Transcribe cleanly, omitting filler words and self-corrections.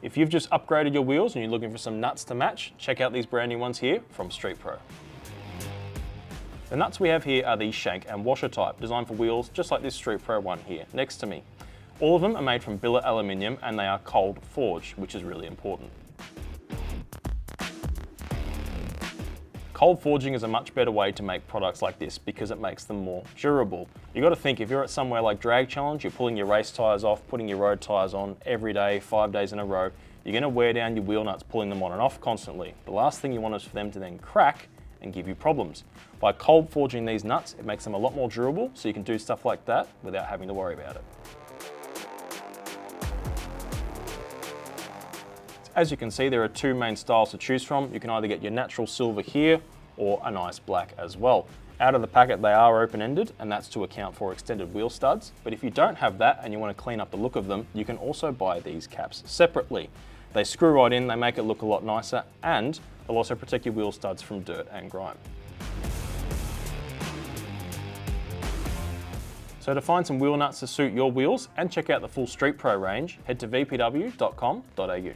If you've just upgraded your wheels and you're looking for some nuts to match, check out these brand new ones here from Street Pro. The nuts we have here are the shank and washer type, designed for wheels just like this Street Pro one here next to me. All of them are made from billet aluminium and they are cold forged, which is really important. Cold forging is a much better way to make products like this because it makes them more durable. You've got to think, if you're at somewhere like Drag Challenge, you're pulling your race tyres off, putting your road tyres on every day, 5 days in a row, you're going to wear down your wheel nuts pulling them on and off constantly. The last thing you want is for them to then crack and give you problems. By cold forging these nuts, it makes them a lot more durable, so you can do stuff like that without having to worry about it. As you can see, there are two main styles to choose from. You can either get your natural silver here or a nice black as well. Out of the packet, they are open-ended, and that's to account for extended wheel studs. But if you don't have that and you want to clean up the look of them, you can also buy these caps separately. They screw right in, they make it look a lot nicer, and they'll also protect your wheel studs from dirt and grime. So to find some wheel nuts to suit your wheels and check out the full Street Pro range, head to vpw.com.au.